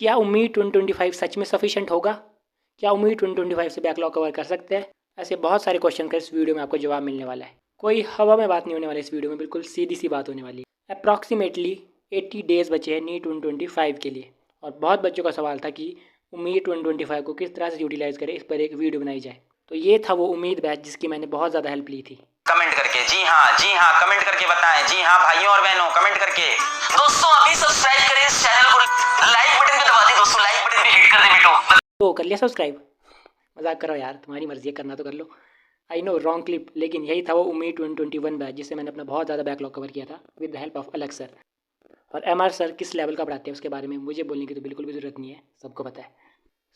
क्या उम्मीद 2025 सच में सफिशेंट होगा? क्या उम्मीद 2025 से बैकलॉग कवर कर सकते हैं? ऐसे बहुत सारे क्वेश्चन का इस वीडियो में आपको जवाब मिलने वाला है। कोई हवा में बात नहीं होने वाली इस वीडियो में, बिल्कुल सीधी सी बात होने वाली है। अप्रॉक्सीमेटली 80 डेज़ बचे हैं नीट 2025 के लिए, और बहुत बच्चों का सवाल था कि उम्मीद 2025 को किस तरह से यूटिलाइज़ करें, इस पर एक वीडियो बनाई जाए। तो ये था वो उम्मीद बैच जिसकी मैंने बहुत ज़्यादा हेल्प ली थी। कमेंट करके, जी हाँ कमेंट करके बताएं। जी हाँ भाइयों और बहनों, कमेंट करके। दोस्तों अभी सब्सक्राइब करें इस चैनल को, लाइक बटन को दबा दें दोस्तों, लाइक बटन भी हिट कर दें बेटो। तो कर लिया सब्सक्राइब? मजाक करो यार, तुम्हारी मर्जी है, करना तो कर लो। आई नो रॉन्ग क्लिप, लेकिन यही था वो उम्मीद 2021 बैच जिससे मैंने अपना बहुत ज़्यादा बैकलॉग कवर किया था विद द हेल्प ऑफ अलग सर। और एम आर सर किस लेवल का पढ़ाते हैं उसके बारे में मुझे बोलने की तो बिल्कुल भी ज़रूरत नहीं है, सबको पता है।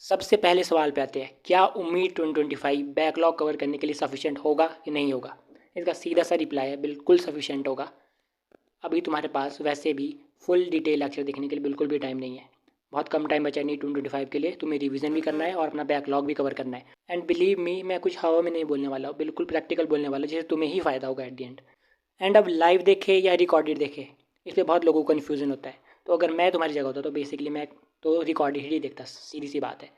सबसे पहले सवाल पे आते हैं, क्या उम्मीद 2025 बैकलॉग कवर करने के लिए सफिशेंट होगा या नहीं होगा? इसका सीधा सा रिप्लाई है, बिल्कुल सफिशेंट होगा। अभी तुम्हारे पास वैसे भी फुल डिटेल लेक्चर देखने के लिए बिल्कुल भी टाइम नहीं है। बहुत कम टाइम बचा है नीट 2025 के लिए। तुम्हें रिवीजन भी करना है और अपना बैकलॉग भी कवर करना है। एंड बिलीव मी, मैं कुछ हवा में नहीं बोलने वाला हूँ, बिल्कुल प्रैक्टिकल बोलने वाला हूँ जिससे तुम्हें ही फ़ायदा होगा एट दी एंड। एंड अब लाइव देखे या रिकॉर्डेड देखे, इस पर बहुत लोगों को कन्फ्यूज़न होता है। तो अगर मैं तुम्हारी जगह होता तो बेसिकली मैं तो रिकॉर्डेड ही देखता, सीधी सी बात है।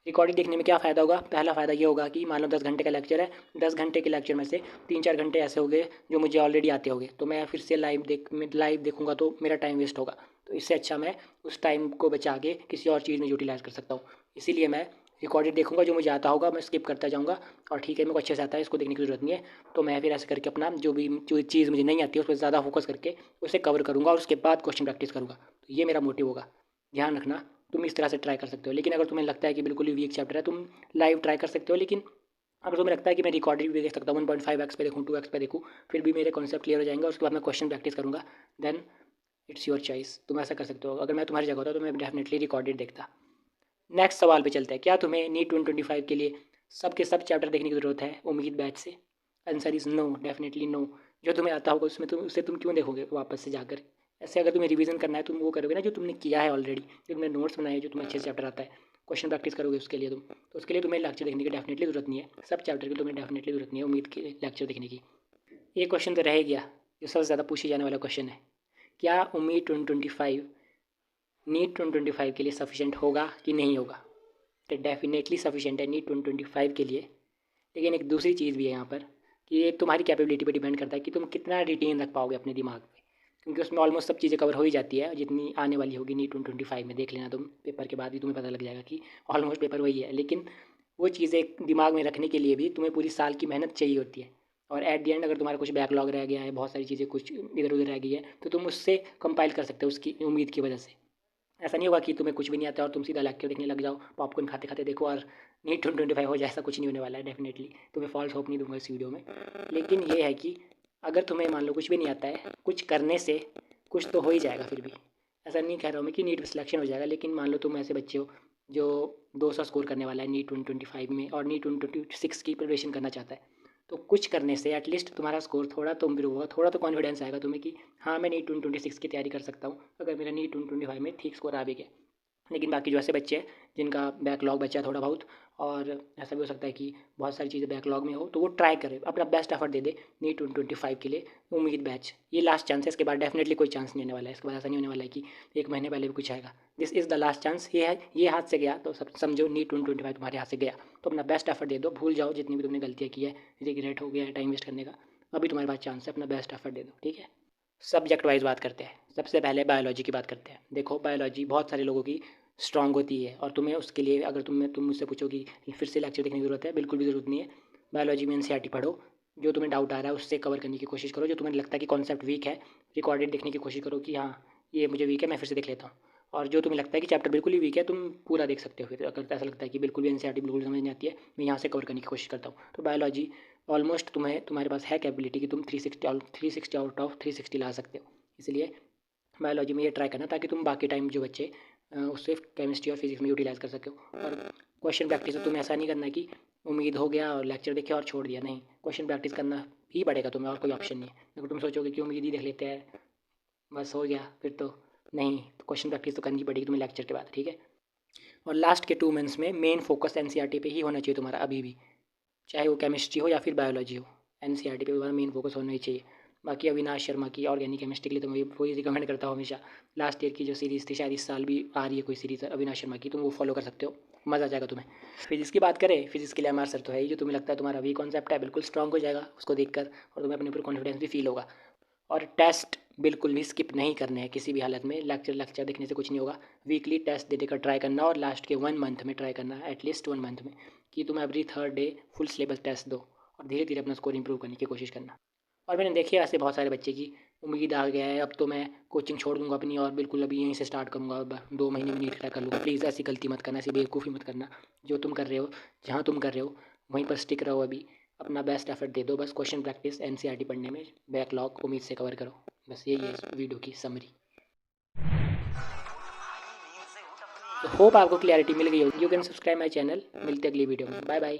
रिकॉर्डिंग देखने में क्या फ़ायदा होगा? पहला फ़ायदा ये होगा कि मान लो 10 घंटे का लेक्चर है, 10 घंटे के लेक्चर में से 3-4 घंटे ऐसे हो गए जो मुझे ऑलरेडी आते होंगे, तो मैं फिर से लाइव देखूंगा तो मेरा टाइम वेस्ट होगा। तो इससे अच्छा मैं उस टाइम को बचा के किसी और चीज़ में यूटिलाइज़ कर सकता हूँ। इसीलिए मैं रिकॉर्डेड देखूंगा, जो मुझे आता होगा मैं स्किप करता जाऊँगा। और ठीक है, मेरे को अच्छे से आता है, इसको देखने की ज़रूरत नहीं है, तो मैं फिर ऐसे करके अपना जो चीज़ मुझे नहीं आती है उस पर ज़्यादा फोकस करके उसे कवर करूँगा और उसके बाद क्वेश्चन प्रैक्टिस करूँगा। तो ये मेरा मोटिव होगा, ध्यान रखना। तुम इस तरह से ट्राई कर सकते हो। लेकिन अगर तुम्हें लगता है कि बिल्कुल ही वीक चैप्टर है, तुम लाइव ट्राई कर सकते हो। लेकिन अगर तुम्हें लगता है कि मैं रिकॉर्डेड भी देख सकता हूँ, 1.5x पे देखूँ, 2x पे देखूँ, फिर भी मेरे कॉन्सेप्ट क्लियर हो जाएंगे, उसके बाद मैं क्वेश्चन प्रैक्टिस करूँगा, देन इट्स योर चॉइस, तुम ऐसा कर सकते हो। अगर मैं तुम्हारी जगह होता तो मैं डेफिनेटली रिकॉर्डेड देखता। नेक्स्ट सवाल पे चलते हैं, क्या तुम्हें नीट 2025 के लिए सब के सब चैप्टर देखने की ज़रूरत है उम्मीद बैच से? Answer is no, definitely no. जो तुम्हें आता होगा उसमें तुम क्यों देखोगे वापस से जाकर? ऐसे अगर तुम्हें रिवीजन करना है तुम वो करोगे ना जो तुमने किया है ऑलरेडी, जो तुमने नोट्स बनाए, जो तुम्हें अच्छे से चैप्टर आता है, क्वेश्चन प्रैक्टिस करोगे उसके लिए तुम। तो उसके लिए तुम्हें लेक्चर देखने की डेफिनेटली ज़रूरत नहीं है, सब चैप्टर की तुम्हें डेफिनेटली ज़रूरत नहीं है उम्मीद के लेक्चर देखने की। ये क्वेश्चन तो रह गया जो सबसे ज़्यादा पूछे जाने वाला क्वेश्चन है, क्या उम्मीद 2025 नीट 2025 के लिए सफिशेंट होगा कि नहीं होगा? तो डेफिनेटली सफिशेंट है नीट 2025 के लिए। लेकिन एक दूसरी चीज़ भी है यहाँ पर कि ये तुम्हारी कैपेबिलिटी पर डिपेंड करता है कि तुम कितना रिटेन रख पाओगे अपने दिमाग में, क्योंकि उसमें ऑलमोस्ट सब चीज़ें कवर हो ही जाती है जितनी आने वाली होगी नीट 2025 में। देख लेना तुम, पेपर के बाद भी तुम्हें पता लग जाएगा कि ऑलमोस्ट पेपर वही है। लेकिन वो चीज़ें दिमाग में रखने के लिए भी तुम्हें पूरी साल की मेहनत चाहिए होती है। और एट दी एंड अगर तुम्हारा कुछ बैकलॉग रह गया है, बहुत सारी चीज़ें कुछ इधर उधर रह गई है, तो तुम उससे कंपाइल कर सकते हो उसकी उम्मीद की वजह से। ऐसा नहीं होगा कि तुम्हें कुछ भी नहीं आता और तुम सीधा लेक्चर देखने लग जाओ, पॉपकॉर्न खाते खाते देखो और नीट 2025 हो जाए, ऐसा कुछ नहीं होने वाला है। डेफिनेटली तुम्हें फॉल्स होप नहीं दूंगा इस वीडियो में। लेकिन ये है कि अगर तुम्हें मान लो कुछ भी नहीं आता है, कुछ करने से कुछ तो हो ही जाएगा फिर भी। ऐसा नहीं कह रहा हूँ मैं कि नीट में सिलेक्शन हो जाएगा, लेकिन मान लो तुम ऐसे बच्चे हो जो 200 स्कोर करने वाला है नीट 2025 में और नीट 2026 की प्रिपरेशन करना चाहता है, तो कुछ करने से एटलीस्ट तुम्हारा स्कोर थोड़ा तो इम्प्रूव होगा, थोड़ा तो कॉन्फिडेंस आएगा तुम्हें कि हाँ मैं नीट 2026 की तैयारी कर सकता हूँ अगर मेरा नीट 2025 में ठीक स्कोर आ भी गया। लेकिन बाकी जो ऐसे बच्चे हैं जिनका बैकलॉग बचा है थोड़ा बहुत, और ऐसा भी हो सकता है कि बहुत सारी चीज़ें बैकलॉग में हो, तो वो ट्राई करे, अपना बेस्ट एफर्ट दे दे नीट 2025 के लिए उम्मीद बैच। ये लास्ट चांस है, इसके बाद डेफिनेटली कोई चांस नहीं होने वाला है। इसके बाद ऐसा नहीं होने वाला है कि एक महीने पहले भी कुछ आएगा। This is the last chance. ये है, ये हाथ से गया तो सब समझो नीट 2025 तुम्हारे हाथ से गया। तो अपना बेस्ट एफर्ट दे दो, भूल जाओ जितनी भी तुमने गलतियाँ की है, रिग्रेट हो गया है टाइम वेस्ट करने का। अभी तुम्हारे पास चांस है, अपना बेस्ट एफर्ट दे दो, ठीक है। सब्जेक्ट वाइज बात करते हैं। सबसे पहले बायोलॉजी की बात करते हैं। देखो बायोलॉजी बहुत सारे लोगों की स्ट्रांग होती है, और तुम्हें उसके लिए अगर तुम मुझसे पूछो कि फिर से लेक्चर देखने की ज़रूरत है, बिल्कुल भी ज़रूरत नहीं है। बायोलॉजी में एनसीईआरटी पढ़ो, जो तुम्हें डाउट आ रहा है उससे कवर करने की कोशिश करो। जो तुम्हें लगता है कि कॉन्सेप्ट वीक है, रिकॉर्डेड देखने की कोशिश करो कि हाँ ये मुझे वीक है, मैं फिर से देख लेता हूँ। और जो तुम्हें लगता है कि चैप्टर बिल्कुल ही वीक है, तुम पूरा देख सकते हो। फिर अगर ऐसा लगता है कि बिल्कुल भी एनसीईआरटी बिल्कुल समझ नहीं आती है, मैं यहाँ से कवर करने की कोशिश करता हूँ, तो बायोलॉजी ऑलमोस्ट तुम्हारे पास है कैपेबिलिटी कि तुम 360 आउट ऑफ 360 ला सकते हो। इसलिए बायोलॉजी में ये ट्राई करना ताकि तुम बाकी टाइम जो बच्चे उससे केमिस्ट्री और फिजिक्स में यूटिलाइज़ कर सको। और क्वेश्चन प्रैक्टिस तो तुम्हें ऐसा नहीं करना कि उम्मीद हो गया और लेक्चर देखे और छोड़ दिया, नहीं, क्वेश्चन प्रैक्टिस करना ही पड़ेगा तुम्हें, और कोई ऑप्शन नहीं है। अगर तुम सोचोगे कि उम्मीद ही देख लेते हैं बस हो गया, फिर तो नहीं, तो क्वेश्चन प्रैक्टिस तो करनी पड़ेगी तुम्हें लेक्चर के बाद, ठीक है। और लास्ट के 2 मंथ्स में मेन फोकस एनसीईआरटी पे ही होना चाहिए तुम्हारा अभी भी, चाहे वो केमिस्ट्री हो या फिर बायोलॉजी हो, एनसीईआरटी पे तुम्हारा मेन फोकस होना ही चाहिए। बाकी अविनाश शर्मा की ऑर्गेनिक केमिस्ट्री के लिए तो मैं वही रिकमेंड करता हूँ हमेशा। लास्ट ईयर की जो सीरीज़ थी, शायद इस साल भी आ रही है कोई सीरीज़ अविनाश शर्मा की, तुम वो फॉलो कर सकते हो, मज़ा आ जाएगा तुम्हें। फिजिक्स की बात करें, फिजिक्स के लिए एमआर सर तो है ही, जो तुम्हें लगता है तुम्हारा वीक कॉन्सेप्ट है बिल्कुल स्ट्रॉन्ग हो जाएगा उसको देखकर, और तुम्हें अपने ऊपर कॉन्फिडेंस भी फील होगा। और टेस्ट बिल्कुल भी स्किप नहीं करने हैं किसी भी हालत में, लेक्चर देखने से कुछ नहीं होगा। वीकली टेस्ट दे देकर ट्राई करना, और लास्ट के 1 मंथ में ट्राई करना, एटलीस्ट 1 मंथ में, कि तुम every third day full syllabus test दो, और धीरे धीरे अपना स्कोर इंप्रूव करने की कोशिश करना। और मैंने देखी है ऐसे बहुत सारे बच्चे की उम्मीद आ गया है अब तो मैं कोचिंग छोड़ दूंगा अपनी, और बिल्कुल अभी यहीं से स्टार्ट करूँगा, अब 2 महीने में नीट क्रैक कर लूँगा। प्लीज़ ऐसी गलती मत करना, ऐसी बेवकूफ़ी मत करना। जो तुम कर रहे हो, जहाँ तुम कर रहे हो वहीं पर स्टिक रहो, अभी अपना बेस्ट एफर्ट दे दो, बस क्वेश्चन प्रैक्टिस एनसीईआरटी पढ़ने में, बैकलॉग उम्मीद से कवर करो। बस यही है इस वीडियो की समरी। तो होप आपको क्लैरिटी मिल गई होगी। You can subscribe my channel. मिलते अगली वीडियो में, बाय बाय।